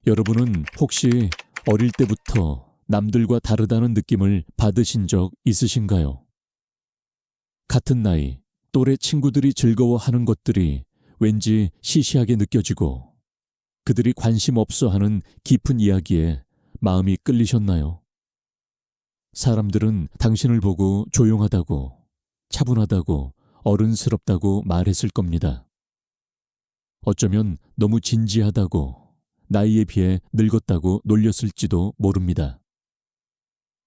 여러분은 혹시 어릴 때부터 남들과 다르다는 느낌을 받으신 적 있으신가요? 같은 나이, 또래 친구들이 즐거워하는 것들이 왠지 시시하게 느껴지고 그들이 관심 없어 하는 깊은 이야기에 마음이 끌리셨나요? 사람들은 당신을 보고 조용하다고, 차분하다고, 어른스럽다고 말했을 겁니다. 어쩌면 너무 진지하다고, 나이에 비해 늙었다고 놀렸을지도 모릅니다.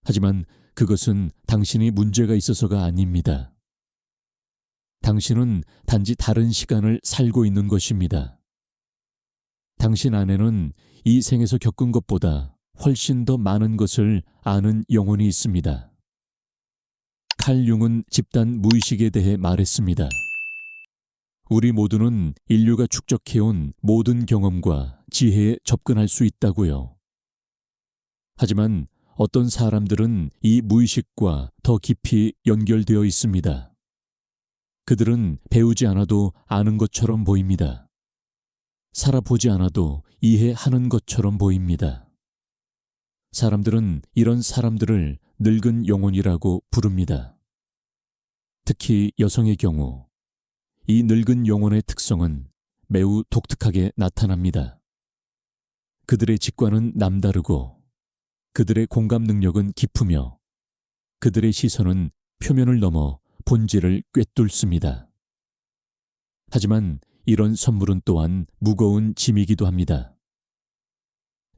하지만 그것은 당신이 문제가 있어서가 아닙니다. 당신은 단지 다른 시간을 살고 있는 것입니다. 당신 안에는 이 생에서 겪은 것보다 훨씬 더 많은 것을 아는 영혼이 있습니다. 칼 융은 집단 무의식에 대해 말했습니다. 우리 모두는 인류가 축적해온 모든 경험과 지혜에 접근할 수 있다고요. 하지만 어떤 사람들은 이 무의식과 더 깊이 연결되어 있습니다. 그들은 배우지 않아도 아는 것처럼 보입니다. 살아보지 않아도 이해하는 것처럼 보입니다. 사람들은 이런 사람들을 늙은 영혼이라고 부릅니다. 특히 여성의 경우, 이 늙은 영혼의 특성은 매우 독특하게 나타납니다. 그들의 직관은 남다르고 그들의 공감 능력은 깊으며 그들의 시선은 표면을 넘어 본질을 꿰뚫습니다. 하지만 이런 선물은 또한 무거운 짐이기도 합니다.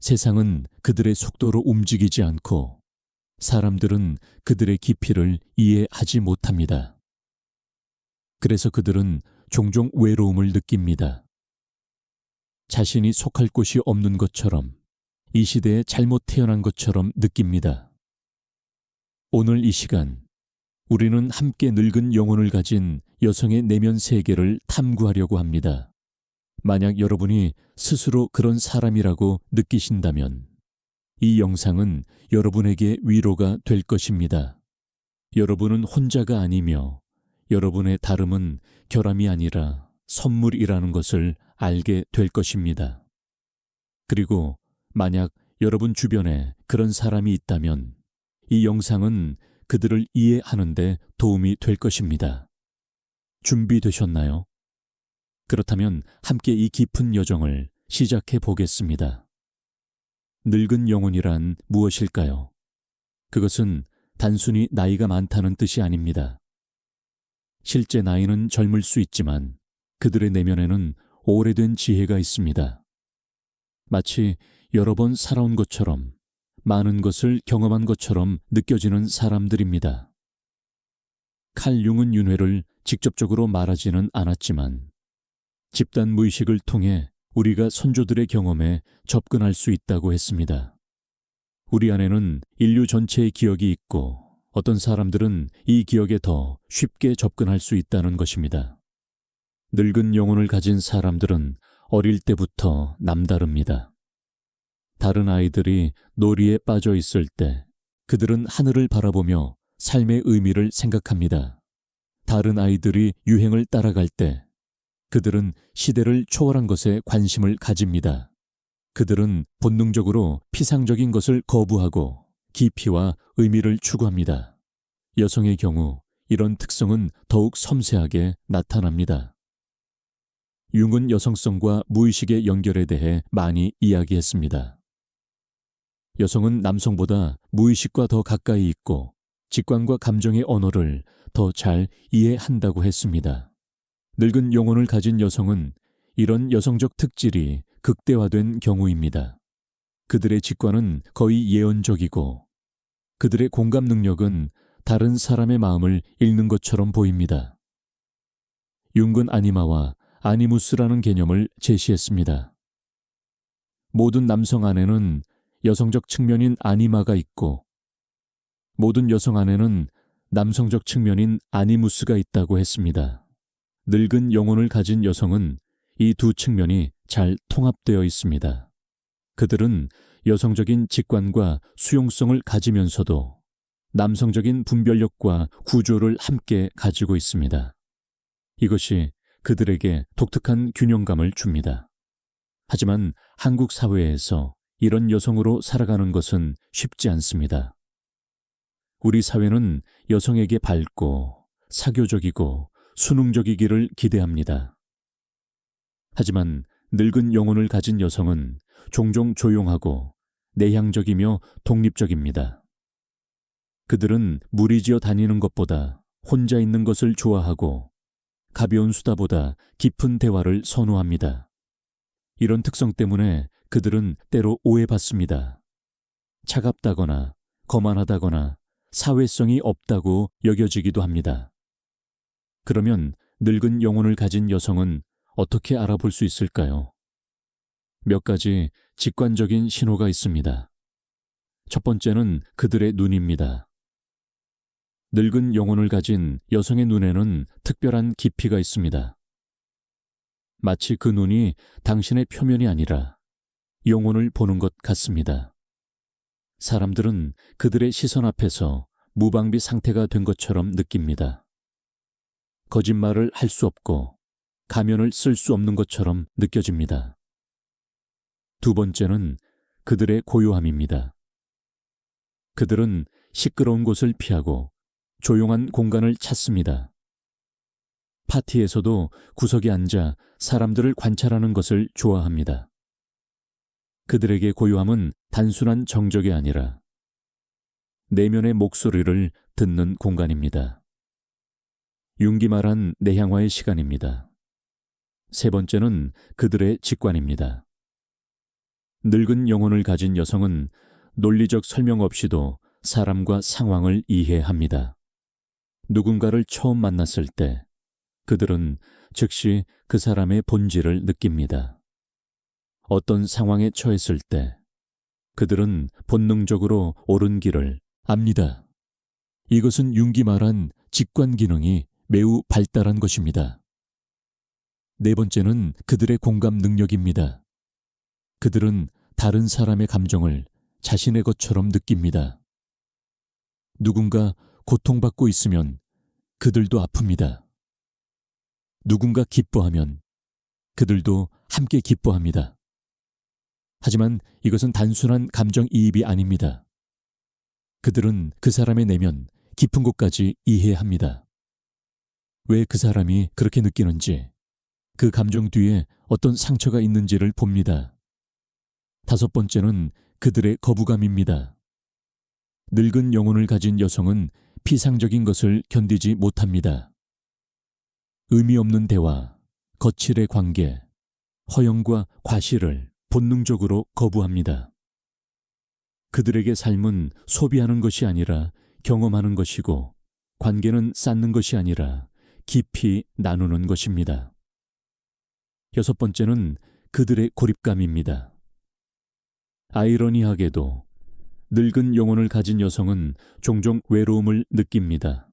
세상은 그들의 속도로 움직이지 않고 사람들은 그들의 깊이를 이해하지 못합니다. 그래서 그들은 종종 외로움을 느낍니다. 자신이 속할 곳이 없는 것처럼, 이 시대에 잘못 태어난 것처럼 느낍니다. 오늘 이 시간, 우리는 함께 늙은 영혼을 가진 여성의 내면 세계를 탐구하려고 합니다. 만약 여러분이 스스로 그런 사람이라고 느끼신다면 이 영상은 여러분에게 위로가 될 것입니다. 여러분은 혼자가 아니며 여러분의 다름은 결함이 아니라 선물이라는 것을 알게 될 것입니다. 그리고 만약 여러분 주변에 그런 사람이 있다면 이 영상은 그들을 이해하는 데 도움이 될 것입니다. 준비되셨나요? 그렇다면 함께 이 깊은 여정을 시작해 보겠습니다. 늙은 영혼이란 무엇일까요? 그것은 단순히 나이가 많다는 뜻이 아닙니다. 실제 나이는 젊을 수 있지만 그들의 내면에는 오래된 지혜가 있습니다. 마치 여러 번 살아온 것처럼, 많은 것을 경험한 것처럼 느껴지는 사람들입니다. 칼 융은 윤회를 직접적으로 말하지는 않았지만 집단 무의식을 통해 우리가 선조들의 경험에 접근할 수 있다고 했습니다. 우리 안에는 인류 전체의 기억이 있고 어떤 사람들은 이 기억에 더 쉽게 접근할 수 있다는 것입니다. 늙은 영혼을 가진 사람들은 어릴 때부터 남다릅니다. 다른 아이들이 놀이에 빠져 있을 때 그들은 하늘을 바라보며 삶의 의미를 생각합니다. 다른 아이들이 유행을 따라갈 때 그들은 시대를 초월한 것에 관심을 가집니다. 그들은 본능적으로 피상적인 것을 거부하고 깊이와 의미를 추구합니다. 여성의 경우 이런 특성은 더욱 섬세하게 나타납니다. 융은 여성성과 무의식의 연결에 대해 많이 이야기했습니다. 여성은 남성보다 무의식과 더 가까이 있고 직관과 감정의 언어를 더 잘 이해한다고 했습니다. 늙은 영혼을 가진 여성은 이런 여성적 특질이 극대화된 경우입니다. 그들의 직관은 거의 예언적이고 그들의 공감 능력은 다른 사람의 마음을 읽는 것처럼 보입니다. 융은 아니마와 아니무스라는 개념을 제시했습니다. 모든 남성 안에는 여성적 측면인 아니마가 있고 모든 여성 안에는 남성적 측면인 아니무스가 있다고 했습니다. 늙은 영혼을 가진 여성은 이 두 측면이 잘 통합되어 있습니다. 그들은 여성적인 직관과 수용성을 가지면서도 남성적인 분별력과 구조를 함께 가지고 있습니다. 이것이 그들에게 독특한 균형감을 줍니다. 하지만 한국 사회에서 이런 여성으로 살아가는 것은 쉽지 않습니다. 우리 사회는 여성에게 밝고 사교적이고 수능적이기를 기대합니다. 하지만 늙은 영혼을 가진 여성은 종종 조용하고 내향적이며 독립적입니다. 그들은 무리지어 다니는 것보다 혼자 있는 것을 좋아하고 가벼운 수다보다 깊은 대화를 선호합니다. 이런 특성 때문에 그들은 때로 오해받습니다. 차갑다거나 거만하다거나 사회성이 없다고 여겨지기도 합니다. 그러면 늙은 영혼을 가진 여성은 어떻게 알아볼 수 있을까요? 몇 가지 직관적인 신호가 있습니다. 첫 번째는 그들의 눈입니다. 늙은 영혼을 가진 여성의 눈에는 특별한 깊이가 있습니다. 마치 그 눈이 당신의 표면이 아니라 영혼을 보는 것 같습니다. 사람들은 그들의 시선 앞에서 무방비 상태가 된 것처럼 느낍니다. 거짓말을 할 수 없고 가면을 쓸 수 없는 것처럼 느껴집니다. 두 번째는 그들의 고요함입니다. 그들은 시끄러운 곳을 피하고 조용한 공간을 찾습니다. 파티에서도 구석에 앉아 사람들을 관찰하는 것을 좋아합니다. 그들에게 고요함은 단순한 정적이 아니라 내면의 목소리를 듣는 공간입니다. 윤기말한 내향화의 시간입니다. 세 번째는 그들의 직관입니다. 늙은 영혼을 가진 여성은 논리적 설명 없이도 사람과 상황을 이해합니다. 누군가를 처음 만났을 때 그들은 즉시 그 사람의 본질을 느낍니다. 어떤 상황에 처했을 때 그들은 본능적으로 옳은 길을 압니다. 이것은 융기 말한 직관 기능이 매우 발달한 것입니다. 네 번째는 그들의 공감 능력입니다. 그들은 다른 사람의 감정을 자신의 것처럼 느낍니다. 누군가 고통받고 있으면 그들도 아픕니다. 누군가 기뻐하면 그들도 함께 기뻐합니다. 하지만 이것은 단순한 감정이입이 아닙니다. 그들은 그 사람의 내면 깊은 곳까지 이해합니다. 왜 그 사람이 그렇게 느끼는지, 그 감정 뒤에 어떤 상처가 있는지를 봅니다. 다섯 번째는 그들의 거부감입니다. 늙은 영혼을 가진 여성은 피상적인 것을 견디지 못합니다. 의미 없는 대화, 거칠의 관계, 허영과 과시를 본능적으로 거부합니다. 그들에게 삶은 소비하는 것이 아니라 경험하는 것이고, 관계는 쌓는 것이 아니라 깊이 나누는 것입니다. 여섯 번째는 그들의 고립감입니다. 아이러니하게도 늙은 영혼을 가진 여성은 종종 외로움을 느낍니다.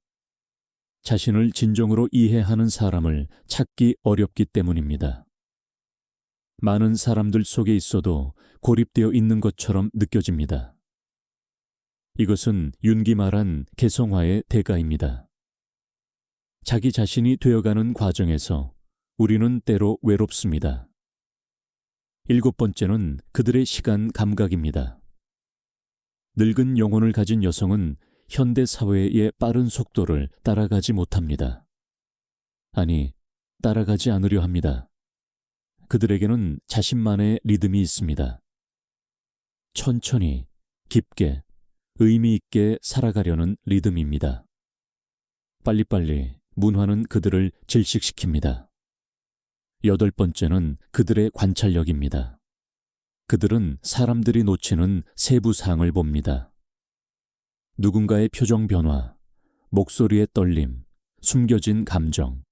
자신을 진정으로 이해하는 사람을 찾기 어렵기 때문입니다. 많은 사람들 속에 있어도 고립되어 있는 것처럼 느껴집니다. 이것은 윤기 말한 개성화의 대가입니다. 자기 자신이 되어가는 과정에서 우리는 때로 외롭습니다. 일곱 번째는 그들의 시간 감각입니다. 늙은 영혼을 가진 여성은 현대 사회의 빠른 속도를 따라가지 못합니다. 아니, 따라가지 않으려 합니다. 그들에게는 자신만의 리듬이 있습니다. 천천히, 깊게, 의미 있게 살아가려는 리듬입니다. 빨리빨리 문화는 그들을 질식시킵니다. 여덟 번째는 그들의 관찰력입니다. 그들은 사람들이 놓치는 세부 사항을 봅니다. 누군가의 표정 변화, 목소리의 떨림, 숨겨진 감정.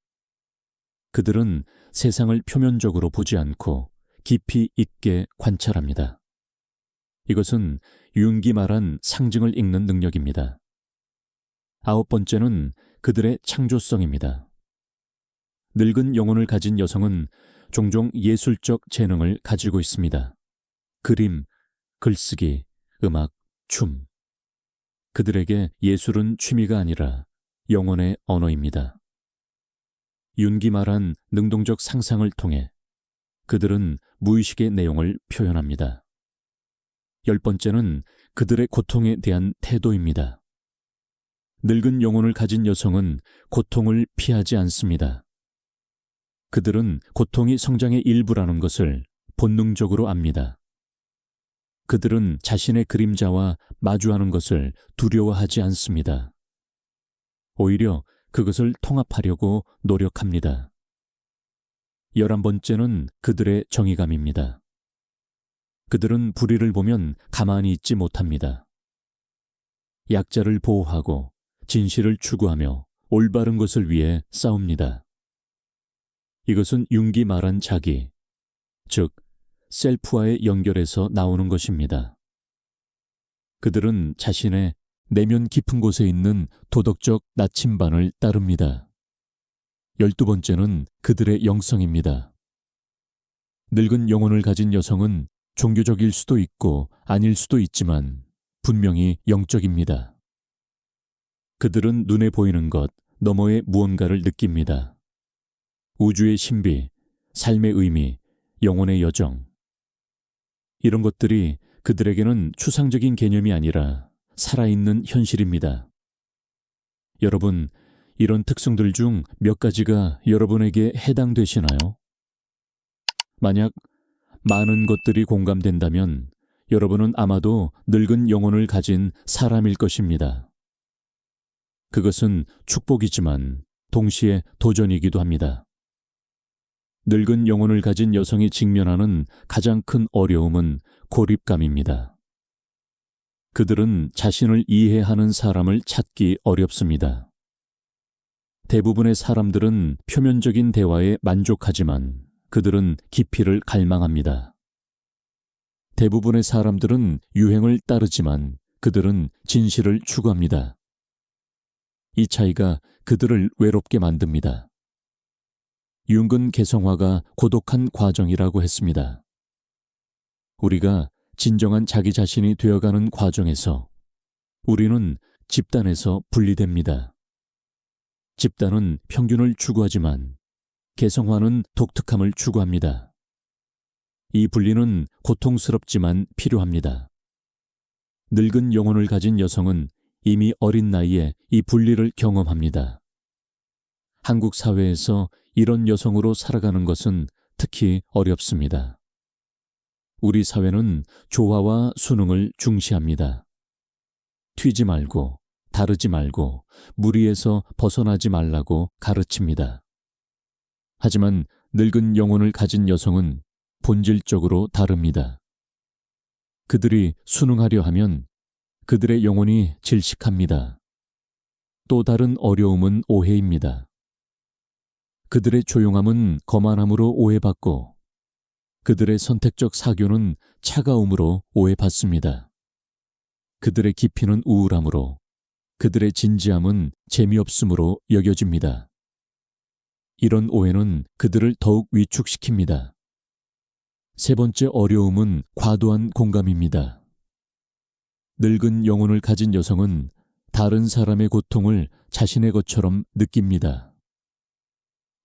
그들은 세상을 표면적으로 보지 않고 깊이 있게 관찰합니다. 이것은 융기 말한 상징을 읽는 능력입니다. 아홉 번째는 그들의 창조성입니다. 늙은 영혼을 가진 여성은 종종 예술적 재능을 가지고 있습니다. 그림, 글쓰기, 음악, 춤. 그들에게 예술은 취미가 아니라 영혼의 언어입니다. 윤기 말한 능동적 상상을 통해 그들은 무의식의 내용을 표현합니다. 10번째는 그들의 고통에 대한 태도입니다. 늙은 영혼을 가진 여성은 고통을 피하지 않습니다. 그들은 고통이 성장의 일부라는 것을 본능적으로 압니다. 그들은 자신의 그림자와 마주하는 것을 두려워하지 않습니다. 오히려 그것을 통합하려고 노력합니다. 11번째는 그들의 정의감입니다. 그들은 불의를 보면 가만히 있지 못합니다. 약자를 보호하고 진실을 추구하며 올바른 것을 위해 싸웁니다. 이것은 융기 말한 자기, 즉 셀프와의 연결에서 나오는 것입니다. 그들은 자신의 내면 깊은 곳에 있는 도덕적 나침반을 따릅니다. 12번째는 그들의 영성입니다. 늙은 영혼을 가진 여성은 종교적일 수도 있고 아닐 수도 있지만 분명히 영적입니다. 그들은 눈에 보이는 것 너머의 무언가를 느낍니다. 우주의 신비, 삶의 의미, 영혼의 여정. 이런 것들이 그들에게는 추상적인 개념이 아니라 살아있는 현실입니다. 여러분, 이런 특성들 중 몇 가지가 여러분에게 해당되시나요? 만약 많은 것들이 공감된다면 여러분은 아마도 늙은 영혼을 가진 사람일 것입니다. 그것은 축복이지만 동시에 도전이기도 합니다. 늙은 영혼을 가진 여성이 직면하는 가장 큰 어려움은 고립감입니다. 그들은 자신을 이해하는 사람을 찾기 어렵습니다. 대부분의 사람들은 표면적인 대화에 만족하지만 그들은 깊이를 갈망합니다. 대부분의 사람들은 유행을 따르지만 그들은 진실을 추구합니다. 이 차이가 그들을 외롭게 만듭니다. 융근 개성화가 고독한 과정이라고 했습니다. 우리가 진정한 자기 자신이 되어가는 과정에서 우리는 집단에서 분리됩니다. 집단은 평균을 추구하지만 개성화는 독특함을 추구합니다. 이 분리는 고통스럽지만 필요합니다. 늙은 영혼을 가진 여성은 이미 어린 나이에 이 분리를 경험합니다. 한국 사회에서 이런 여성으로 살아가는 것은 특히 어렵습니다. 우리 사회는 조화와 순응을 중시합니다. 튀지 말고, 다르지 말고, 무리에서 벗어나지 말라고 가르칩니다. 하지만 늙은 영혼을 가진 여성은 본질적으로 다릅니다. 그들이 순응하려 하면 그들의 영혼이 질식합니다. 또 다른 어려움은 오해입니다. 그들의 조용함은 거만함으로 오해받고 그들의 선택적 사교는 차가움으로 오해받습니다. 그들의 깊이는 우울함으로 그들의 진지함은 재미없음으로 여겨집니다. 이런 오해는 그들을 더욱 위축시킵니다. 세 번째 어려움은 과도한 공감입니다. 늙은 영혼을 가진 여성은 다른 사람의 고통을 자신의 것처럼 느낍니다.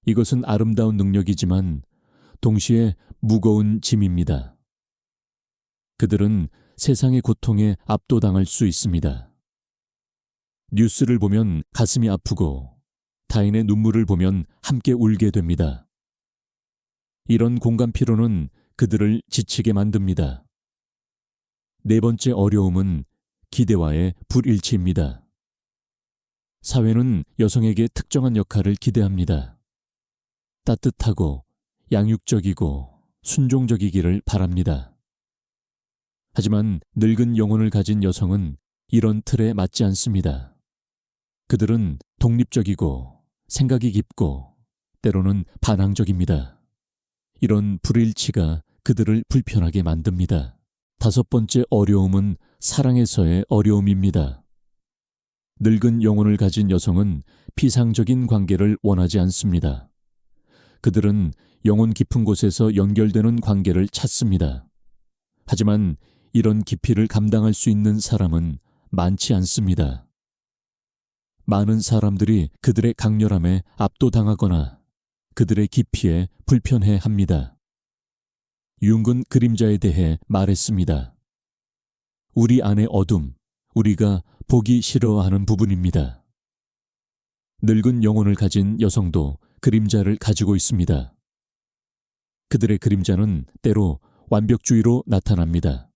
이것은 아름다운 능력이지만 동시에 무거운 짐입니다. 그들은 세상의 고통에 압도당할 수 있습니다. 뉴스를 보면 가슴이 아프고 타인의 눈물을 보면 함께 울게 됩니다. 이런 공감 피로는 그들을 지치게 만듭니다. 네 번째 어려움은 기대와의 불일치입니다. 사회는 여성에게 특정한 역할을 기대합니다. 따뜻하고 양육적이고 순종적이기를 바랍니다. 하지만 늙은 영혼을 가진 여성은 이런 틀에 맞지 않습니다. 그들은 독립적이고 생각이 깊고 때로는 반항적입니다. 이런 불일치가 그들을 불편하게 만듭니다. 다섯 번째 어려움은 사랑에서의 어려움입니다. 늙은 영혼을 가진 여성은 피상적인 관계를 원하지 않습니다. 그들은 영혼 깊은 곳에서 연결되는 관계를 찾습니다. 하지만 이런 깊이를 감당할 수 있는 사람은 많지 않습니다. 많은 사람들이 그들의 강렬함에 압도당하거나 그들의 깊이에 불편해합니다. 융근 그림자에 대해 말했습니다. 우리 안의 어둠, 우리가 보기 싫어하는 부분입니다. 늙은 영혼을 가진 여성도 그림자를 가지고 있습니다. 그들의 그림자는 때로 완벽주의로 나타납니다.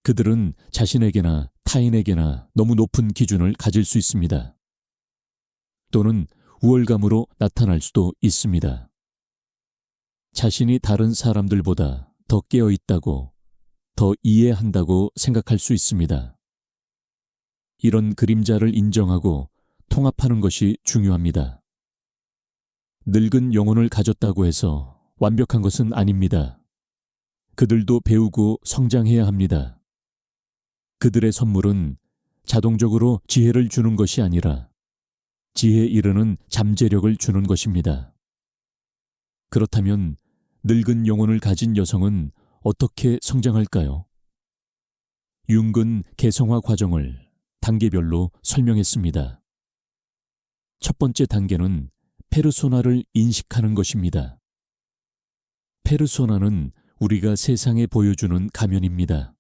그들은 자신에게나 타인에게나 너무 높은 기준을 가질 수 있습니다. 또는 우월감으로 나타날 수도 있습니다. 자신이 다른 사람들보다 더 깨어 있다고, 더 이해한다고 생각할 수 있습니다. 이런 그림자를 인정하고 통합하는 것이 중요합니다. 늙은 영혼을 가졌다고 해서 완벽한 것은 아닙니다. 그들도 배우고 성장해야 합니다. 그들의 선물은 자동적으로 지혜를 주는 것이 아니라 지혜에 이르는 잠재력을 주는 것입니다. 그렇다면 늙은 영혼을 가진 여성은 어떻게 성장할까요? 융근 개성화 과정을 단계별로 설명했습니다. 첫 번째 단계는 페르소나를 인식하는 것입니다. 페르소나는 우리가 세상에 보여주는 가면입니다.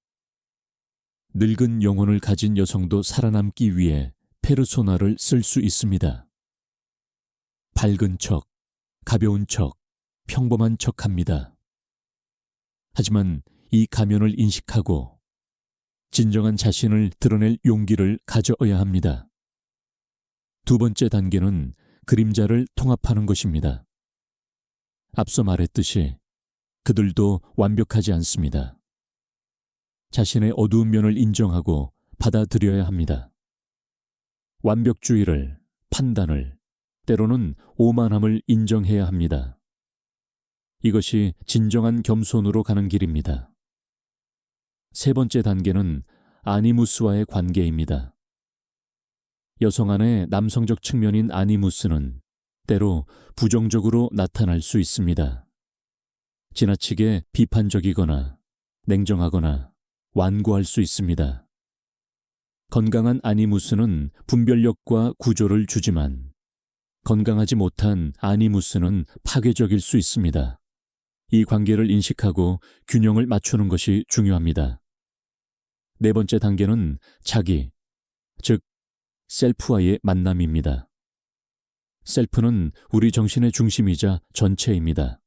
늙은 영혼을 가진 여성도 살아남기 위해 페르소나를 쓸 수 있습니다. 밝은 척, 가벼운 척, 평범한 척 합니다. 하지만 이 가면을 인식하고 진정한 자신을 드러낼 용기를 가져야 합니다. 두 번째 단계는 그림자를 통합하는 것입니다. 앞서 말했듯이 그들도 완벽하지 않습니다. 자신의 어두운 면을 인정하고 받아들여야 합니다. 완벽주의를, 판단을, 때로는 오만함을 인정해야 합니다. 이것이 진정한 겸손으로 가는 길입니다. 세 번째 단계는 아니무스와의 관계입니다. 여성 안의 남성적 측면인 아니무스는 때로 부정적으로 나타날 수 있습니다. 지나치게 비판적이거나 냉정하거나 완고할 수 있습니다. 건강한 아니무스는 분별력과 구조를 주지만 건강하지 못한 아니무스는 파괴적일 수 있습니다. 이 관계를 인식하고 균형을 맞추는 것이 중요합니다. 네 번째 단계는 자기, 즉 셀프와의 만남입니다. 셀프는 우리 정신의 중심이자 전체입니다.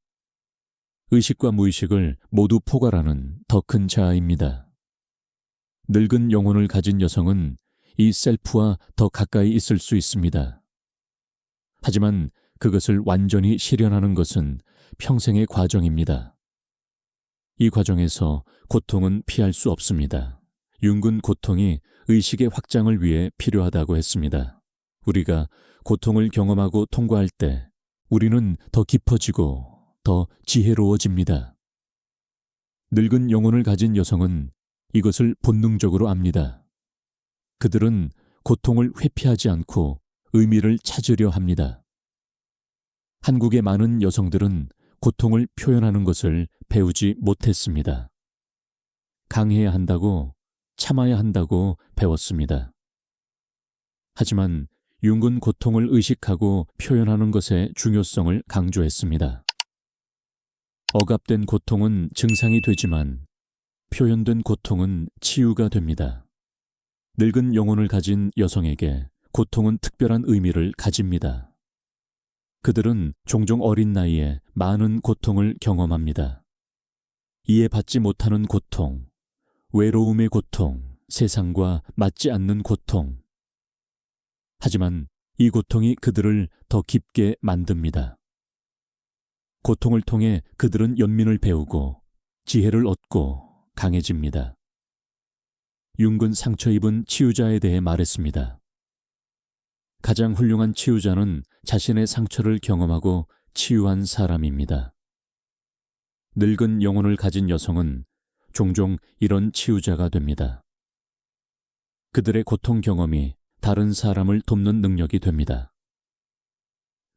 의식과 무의식을 모두 포괄하는 더 큰 자아입니다. 늙은 영혼을 가진 여성은 이 셀프와 더 가까이 있을 수 있습니다. 하지만 그것을 완전히 실현하는 것은 평생의 과정입니다. 이 과정에서 고통은 피할 수 없습니다. 융근 고통이 의식의 확장을 위해 필요하다고 했습니다. 우리가 고통을 경험하고 통과할 때 우리는 더 깊어지고 더 지혜로워집니다. 늙은 영혼을 가진 여성은 이것을 본능적으로 압니다. 그들은 고통을 회피하지 않고 의미를 찾으려 합니다. 한국의 많은 여성들은 고통을 표현하는 것을 배우지 못했습니다. 강해야 한다고, 참아야 한다고 배웠습니다. 하지만 융근 고통을 의식하고 표현하는 것의 중요성을 강조했습니다. 억압된 고통은 증상이 되지만 표현된 고통은 치유가 됩니다. 늙은 영혼을 가진 여성에게 고통은 특별한 의미를 가집니다. 그들은 종종 어린 나이에 많은 고통을 경험합니다. 이해받지 못하는 고통, 외로움의 고통, 세상과 맞지 않는 고통. 하지만 이 고통이 그들을 더 깊게 만듭니다. 고통을 통해 그들은 연민을 배우고 지혜를 얻고 강해집니다. 융근 상처 입은 치유자에 대해 말했습니다. 가장 훌륭한 치유자는 자신의 상처를 경험하고 치유한 사람입니다. 늙은 영혼을 가진 여성은 종종 이런 치유자가 됩니다. 그들의 고통 경험이 다른 사람을 돕는 능력이 됩니다.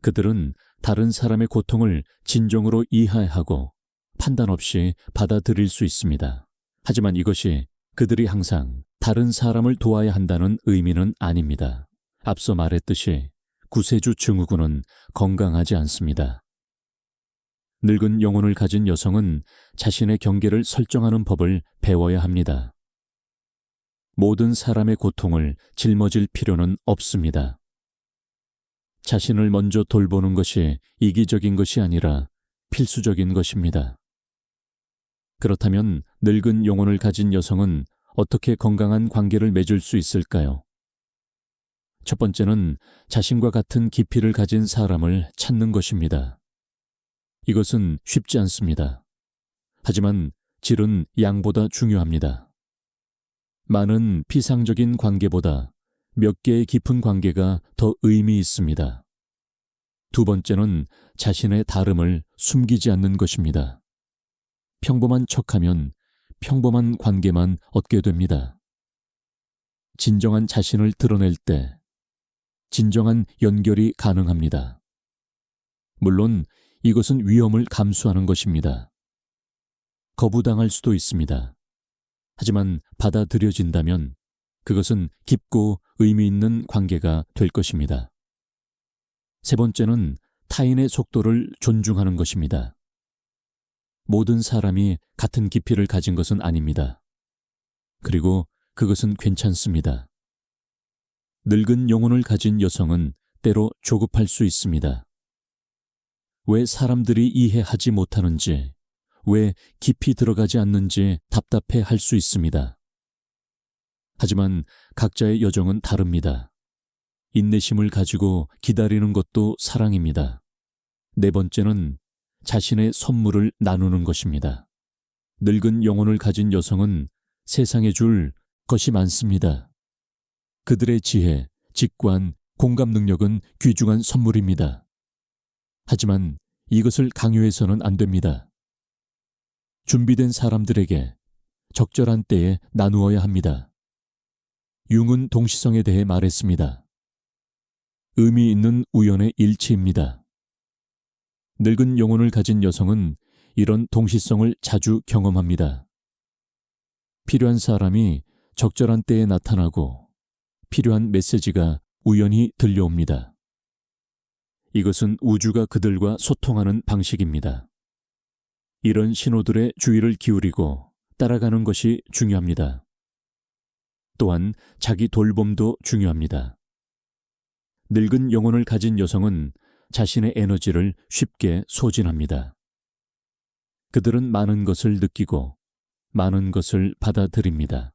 그들은 다른 사람의 고통을 진정으로 이해하고 판단 없이 받아들일 수 있습니다. 하지만 이것이 그들이 항상 다른 사람을 도와야 한다는 의미는 아닙니다. 앞서 말했듯이 구세주 증후군은 건강하지 않습니다. 늙은 영혼을 가진 여성은 자신의 경계를 설정하는 법을 배워야 합니다. 모든 사람의 고통을 짊어질 필요는 없습니다. 자신을 먼저 돌보는 것이 이기적인 것이 아니라 필수적인 것입니다. 그렇다면 늙은 영혼을 가진 여성은 어떻게 건강한 관계를 맺을 수 있을까요? 첫 번째는 자신과 같은 깊이를 가진 사람을 찾는 것입니다. 이것은 쉽지 않습니다. 하지만 질은 양보다 중요합니다. 많은 피상적인 관계보다 몇 개의 깊은 관계가 더 의미 있습니다. 두 번째는 자신의 다름을 숨기지 않는 것입니다. 평범한 척하면 평범한 관계만 얻게 됩니다. 진정한 자신을 드러낼 때 진정한 연결이 가능합니다. 물론 이것은 위험을 감수하는 것입니다. 거부당할 수도 있습니다. 하지만 받아들여진다면 그것은 깊고 의미 있는 관계가 될 것입니다. 세 번째는 타인의 속도를 존중하는 것입니다. 모든 사람이 같은 깊이를 가진 것은 아닙니다. 그리고 그것은 괜찮습니다. 늙은 영혼을 가진 여성은 때로 조급할 수 있습니다. 왜 사람들이 이해하지 못하는지, 왜 깊이 들어가지 않는지 답답해 할 수 있습니다. 하지만 각자의 여정은 다릅니다. 인내심을 가지고 기다리는 것도 사랑입니다. 네 번째는 자신의 선물을 나누는 것입니다. 늙은 영혼을 가진 여성은 세상에 줄 것이 많습니다. 그들의 지혜, 직관, 공감 능력은 귀중한 선물입니다. 하지만 이것을 강요해서는 안 됩니다. 준비된 사람들에게 적절한 때에 나누어야 합니다. 융은 동시성에 대해 말했습니다. 의미 있는 우연의 일치입니다. 늙은 영혼을 가진 여성은 이런 동시성을 자주 경험합니다. 필요한 사람이 적절한 때에 나타나고 필요한 메시지가 우연히 들려옵니다. 이것은 우주가 그들과 소통하는 방식입니다. 이런 신호들에 주의를 기울이고 따라가는 것이 중요합니다. 또한 자기 돌봄도 중요합니다. 늙은 영혼을 가진 여성은 자신의 에너지를 쉽게 소진합니다. 그들은 많은 것을 느끼고 많은 것을 받아들입니다.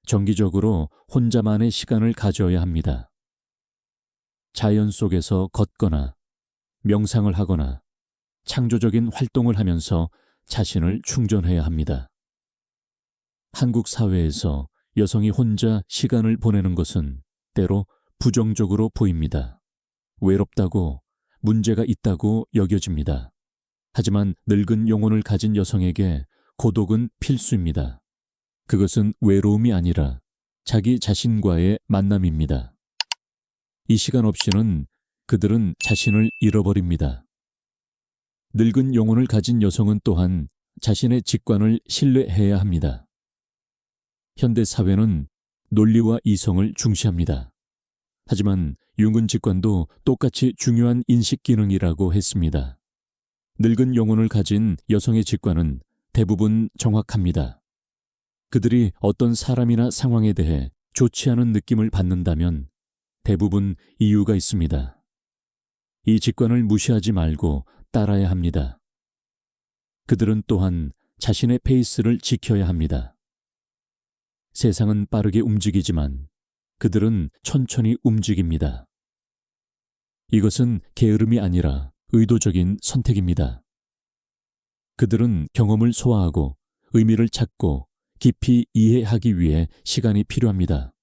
정기적으로 혼자만의 시간을 가져야 합니다. 자연 속에서 걷거나 명상을 하거나 창조적인 활동을 하면서 자신을 충전해야 합니다. 한국 사회에서 여성이 혼자 시간을 보내는 것은 때로 부정적으로 보입니다. 외롭다고, 문제가 있다고 여겨집니다. 하지만 늙은 영혼을 가진 여성에게 고독은 필수입니다. 그것은 외로움이 아니라 자기 자신과의 만남입니다. 이 시간 없이는 그들은 자신을 잃어버립니다. 늙은 영혼을 가진 여성은 또한 자신의 직관을 신뢰해야 합니다. 현대 사회는 논리와 이성을 중시합니다. 하지만 융은 직관도 똑같이 중요한 인식 기능이라고 했습니다. 늙은 영혼을 가진 여성의 직관은 대부분 정확합니다. 그들이 어떤 사람이나 상황에 대해 좋지 않은 느낌을 받는다면 대부분 이유가 있습니다. 이 직관을 무시하지 말고 따라야 합니다. 그들은 또한 자신의 페이스를 지켜야 합니다. 세상은 빠르게 움직이지만 그들은 천천히 움직입니다. 이것은 게으름이 아니라 의도적인 선택입니다. 그들은 경험을 소화하고 의미를 찾고 깊이 이해하기 위해 시간이 필요합니다.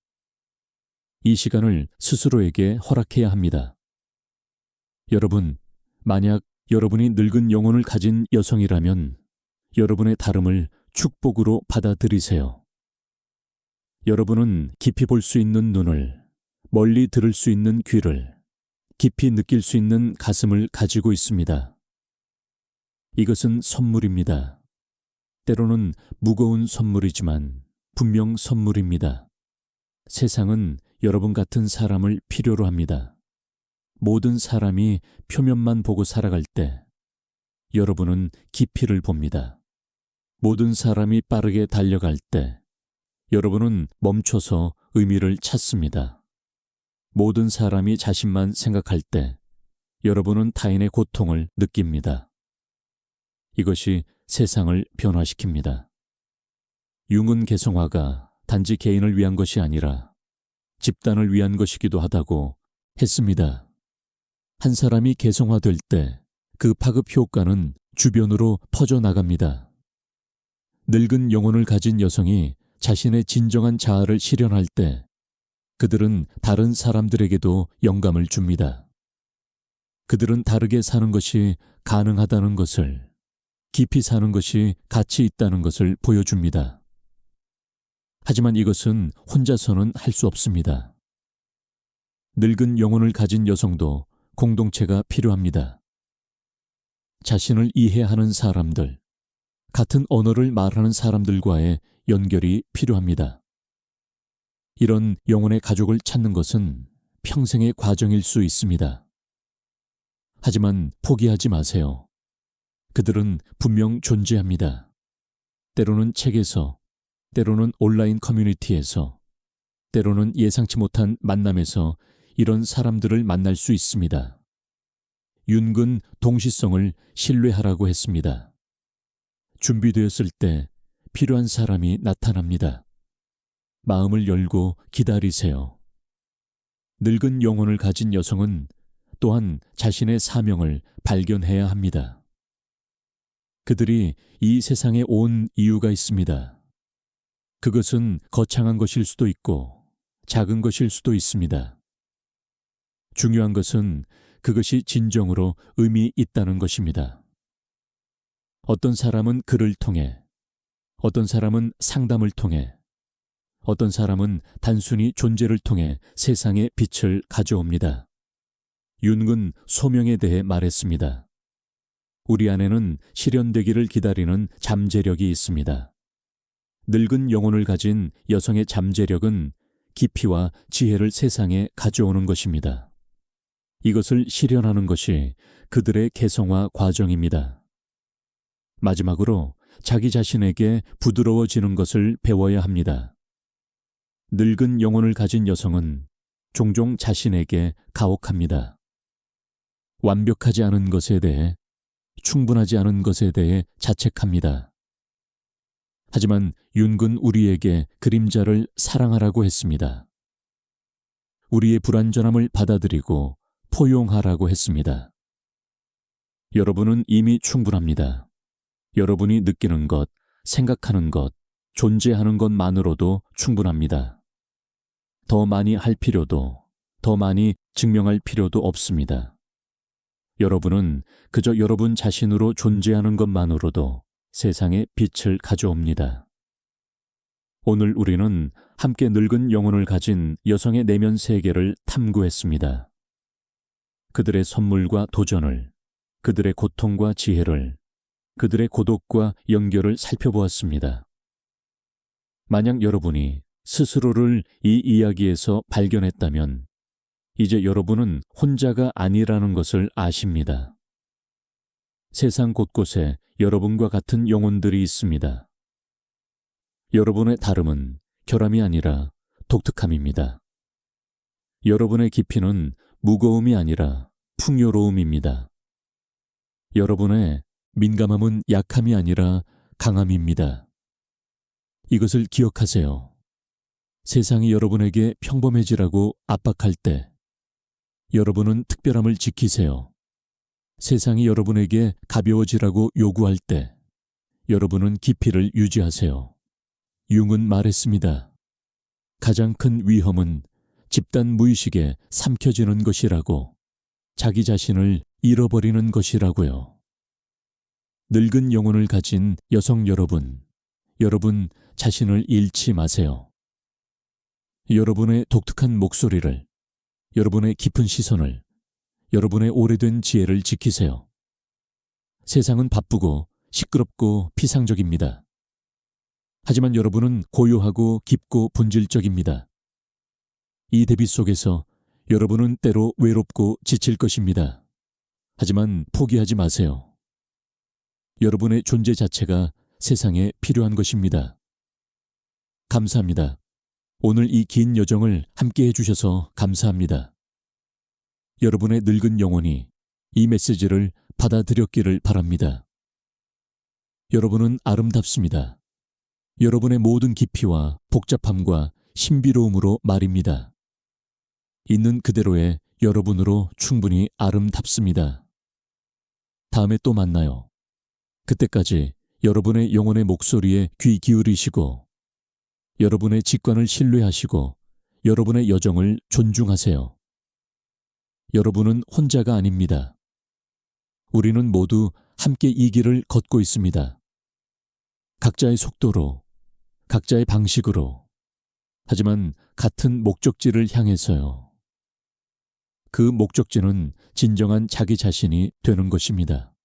이 시간을 스스로에게 허락해야 합니다. 여러분, 만약 여러분이 늙은 영혼을 가진 여성이라면 여러분의 다름을 축복으로 받아들이세요. 여러분은 깊이 볼 수 있는 눈을, 멀리 들을 수 있는 귀를, 깊이 느낄 수 있는 가슴을 가지고 있습니다. 이것은 선물입니다. 때로는 무거운 선물이지만 분명 선물입니다. 세상은 여러분 같은 사람을 필요로 합니다. 모든 사람이 표면만 보고 살아갈 때 여러분은 깊이를 봅니다. 모든 사람이 빠르게 달려갈 때 여러분은 멈춰서 의미를 찾습니다. 모든 사람이 자신만 생각할 때 여러분은 타인의 고통을 느낍니다. 이것이 세상을 변화시킵니다. 융은 개성화가 단지 개인을 위한 것이 아니라 집단을 위한 것이기도 하다고 했습니다. 한 사람이 개성화될 때 그 파급 효과는 주변으로 퍼져나갑니다. 늙은 영혼을 가진 여성이 자신의 진정한 자아를 실현할 때 그들은 다른 사람들에게도 영감을 줍니다. 그들은 다르게 사는 것이 가능하다는 것을, 깊이 사는 것이 가치 있다는 것을 보여줍니다. 하지만 이것은 혼자서는 할 수 없습니다. 늙은 영혼을 가진 여성도 공동체가 필요합니다. 자신을 이해하는 사람들, 같은 언어를 말하는 사람들과의 연결이 필요합니다. 이런 영혼의 가족을 찾는 것은 평생의 과정일 수 있습니다. 하지만 포기하지 마세요. 그들은 분명 존재합니다. 때로는 책에서, 때로는 온라인 커뮤니티에서, 때로는 예상치 못한 만남에서 이런 사람들을 만날 수 있습니다. 윤근 동시성을 신뢰하라고 했습니다. 준비되었을 때 필요한 사람이 나타납니다. 마음을 열고 기다리세요. 늙은 영혼을 가진 여성은 또한 자신의 사명을 발견해야 합니다. 그들이 이 세상에 온 이유가 있습니다. 그것은 거창한 것일 수도 있고 작은 것일 수도 있습니다. 중요한 것은 그것이 진정으로 의미 있다는 것입니다. 어떤 사람은 글을 통해, 어떤 사람은 상담을 통해, 어떤 사람은 단순히 존재를 통해 세상에 빛을 가져옵니다. 윤은 소명에 대해 말했습니다. 우리 안에는 실현되기를 기다리는 잠재력이 있습니다. 늙은 영혼을 가진 여성의 잠재력은 깊이와 지혜를 세상에 가져오는 것입니다. 이것을 실현하는 것이 그들의 개성화 과정입니다. 마지막으로 자기 자신에게 부드러워지는 것을 배워야 합니다. 늙은 영혼을 가진 여성은 종종 자신에게 가혹합니다. 완벽하지 않은 것에 대해, 충분하지 않은 것에 대해 자책합니다. 하지만 윤근 우리에게 그림자를 사랑하라고 했습니다. 우리의 불완전함을 받아들이고 포용하라고 했습니다. 여러분은 이미 충분합니다. 여러분이 느끼는 것, 생각하는 것, 존재하는 것만으로도 충분합니다. 더 많이 할 필요도, 더 많이 증명할 필요도 없습니다. 여러분은 그저 여러분 자신으로 존재하는 것만으로도 세상에 빛을 가져옵니다. 오늘 우리는 함께 늙은 영혼을 가진 여성의 내면 세계를 탐구했습니다. 그들의 선물과 도전을, 그들의 고통과 지혜를, 그들의 고독과 연결을 살펴보았습니다. 만약 여러분이 스스로를 이 이야기에서 발견했다면 이제 여러분은 혼자가 아니라는 것을 아십니다. 세상 곳곳에 여러분과 같은 영혼들이 있습니다. 여러분의 다름은 결함이 아니라 독특함입니다. 여러분의 깊이는 무거움이 아니라 풍요로움입니다. 여러분의 민감함은 약함이 아니라 강함입니다. 이것을 기억하세요. 세상이 여러분에게 평범해지라고 압박할 때 여러분은 특별함을 지키세요. 세상이 여러분에게 가벼워지라고 요구할 때 여러분은 깊이를 유지하세요. 융은 말했습니다. 가장 큰 위험은 집단 무의식에 삼켜지는 것이라고, 자기 자신을 잃어버리는 것이라고요. 늙은 영혼을 가진 여성 여러분, 여러분 자신을 잃지 마세요. 여러분의 독특한 목소리를, 여러분의 깊은 시선을, 여러분의 오래된 지혜를 지키세요. 세상은 바쁘고 시끄럽고 피상적입니다. 하지만 여러분은 고요하고 깊고 본질적입니다. 이 대비 속에서 여러분은 때로 외롭고 지칠 것입니다. 하지만 포기하지 마세요. 여러분의 존재 자체가 세상에 필요한 것입니다. 감사합니다. 오늘 이 긴 여정을 함께 해주셔서 감사합니다. 여러분의 늙은 영혼이 이 메시지를 받아들였기를 바랍니다. 여러분은 아름답습니다. 여러분의 모든 깊이와 복잡함과 신비로움으로 말입니다. 있는 그대로의 여러분으로 충분히 아름답습니다. 다음에 또 만나요. 그때까지 여러분의 영혼의 목소리에 귀 기울이시고 여러분의 직관을 신뢰하시고 여러분의 여정을 존중하세요. 여러분은 혼자가 아닙니다. 우리는 모두 함께 이 길을 걷고 있습니다. 각자의 속도로, 각자의 방식으로, 하지만 같은 목적지를 향해서요. 그 목적지는 진정한 자기 자신이 되는 것입니다.